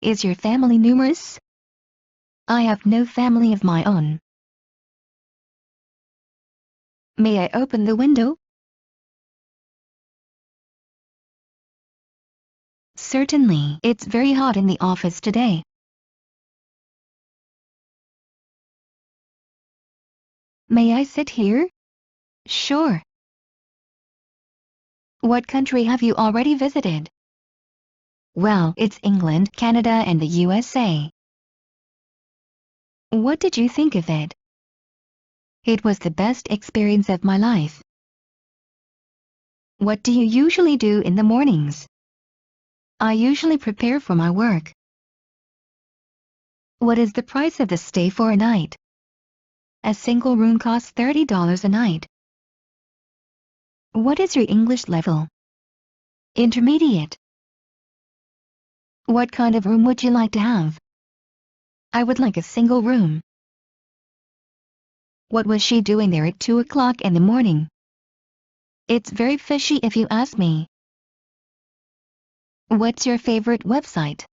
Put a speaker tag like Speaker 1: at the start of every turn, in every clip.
Speaker 1: Is your family numerous? I have no family of my own. May I open the window? Certainly. It's very hot in the office today. May I sit here? Sure. What country have you already visited? Well, it's England, Canada, and the USA. What did you think of it? It was the best experience of my life. What do you usually do in the mornings? I usually prepare for my work. What is the price of the stay for a night? A single room costs $30 a night. What is your English level? Intermediate. What kind of room would you like to have? I would like a single room. What was she doing there at 2 o'clock in the morning? It's very fishy if you ask me. What's your favorite website?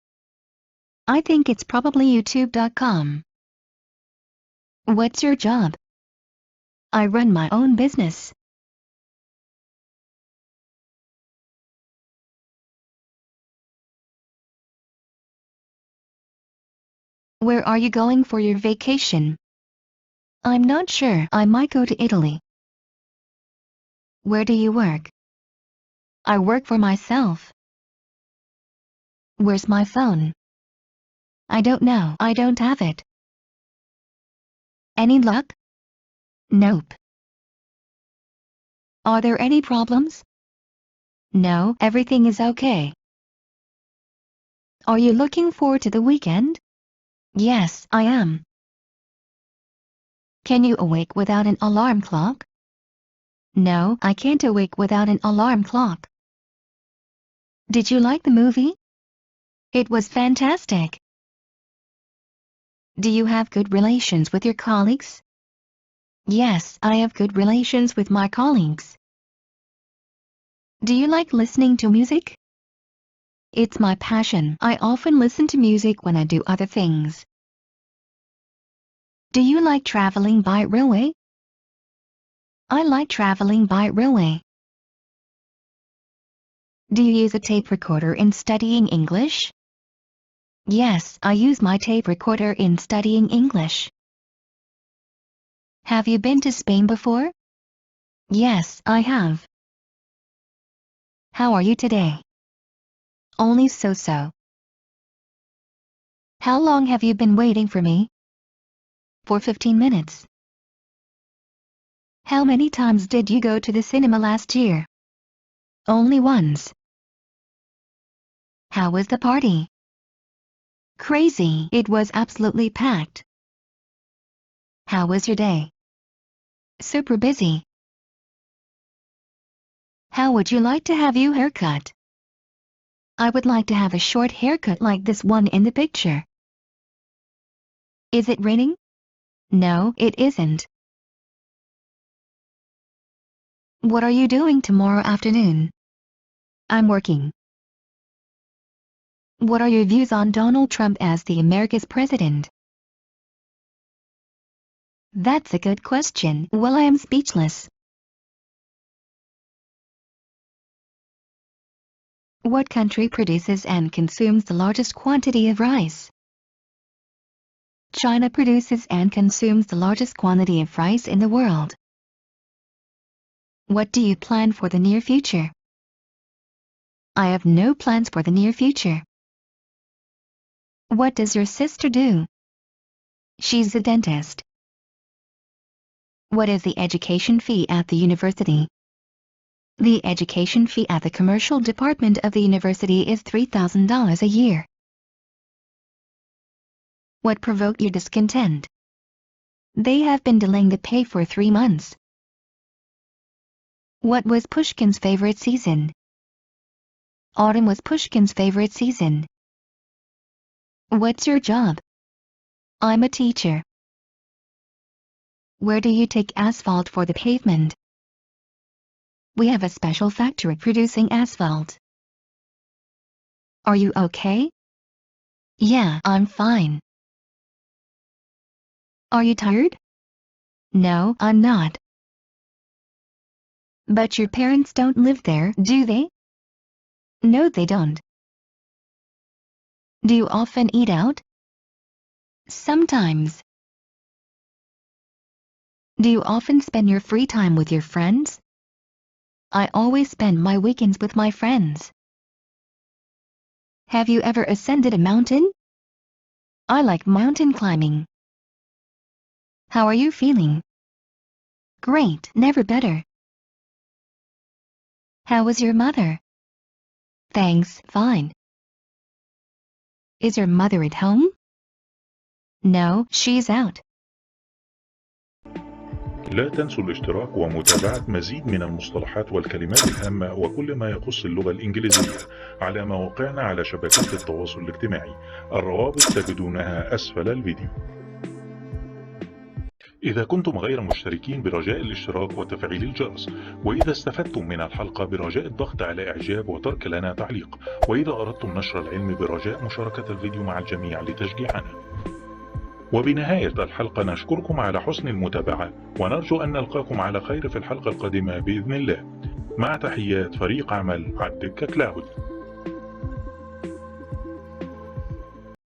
Speaker 1: I think it's probably youtube.com. What's your job? I run my own business. Where are you going for your vacation? I'm not sure. I might go to Italy. Where do you work? I work for myself. Where's my phone? I don't know. I don't have it. Any luck? Nope. Are there any problems? No, everything is okay. Are you looking forward to the weekend? Yes, I am. Can you awake without an alarm clock? No, I can't awake without an alarm clock. Did you like the movie? It was fantastic. Do you have good relations with your colleagues? Yes, I have good relations with my colleagues. Do you like listening to music? It's my passion. I often listen to music when I do other things. Do you like traveling by railway? I like traveling by railway. Do you use a tape recorder in studying English? Yes, I use my tape recorder in studying English. Have you been to Spain before? Yes, I have. How are you today? Only so-so. How long have you been waiting for me? For 15 minutes. How many times did you go to the cinema last year? Only once. How was the party? Crazy. It was absolutely packed. How was your day? Super busy. How would you like to have your haircut? I would like to have a short haircut like this one in the picture. Is it raining? No, it isn't. What are you doing tomorrow afternoon? I'm working. What are your views on Donald Trump as the America's president? That's a good question. Well, I am speechless. What country produces and consumes the largest quantity of rice? China produces and consumes the largest quantity of rice in the world. What do you plan for the near future? I have no plans for the near future. What does your sister do? She's a dentist. What is the education fee at the university? The education fee at the commercial department of the university is $3,000 a year. What provoked your discontent? They have been delaying the pay for 3 months. What was Pushkin's favorite season? Autumn was Pushkin's favorite season. What's your job? I'm a teacher. Where do you take asphalt for the pavement? We have a special factory producing asphalt. Are you okay? Yeah, I'm fine. Are you tired? No, I'm not. But your parents don't live there, do they? No, they don't. Do you often eat out? Sometimes. Do you often spend your free time with your friends? I always spend my weekends with my friends. Have you ever ascended a mountain? I like mountain climbing. How are you feeling? Great, never better. How was your mother? Thanks, fine. Is your mother at home? No, she's out.
Speaker 2: لا تنسوا الاشتراك ومتابعة مزيد من المصطلحات والكلمات الهامة وكل ما يخص اللغة الإنجليزية على مواقعنا على شبكات التواصل الاجتماعي. الروابط تجدونها أسفل الفيديو. إذا كنتم غير مشتركين برجاء الاشتراك وتفعيل الجرس، وإذا استفدتم من الحلقة برجاء الضغط على إعجاب وترك لنا تعليق، وإذا أردتم نشر العلم برجاء مشاركة الفيديو مع الجميع لتشجيعنا. وبنهاية الحلقة نشكركم على حسن المتابعة ونرجو أن نلقاكم على خير في الحلقة القادمة بإذن الله. مع تحيات فريق عمل الدكة كلاود.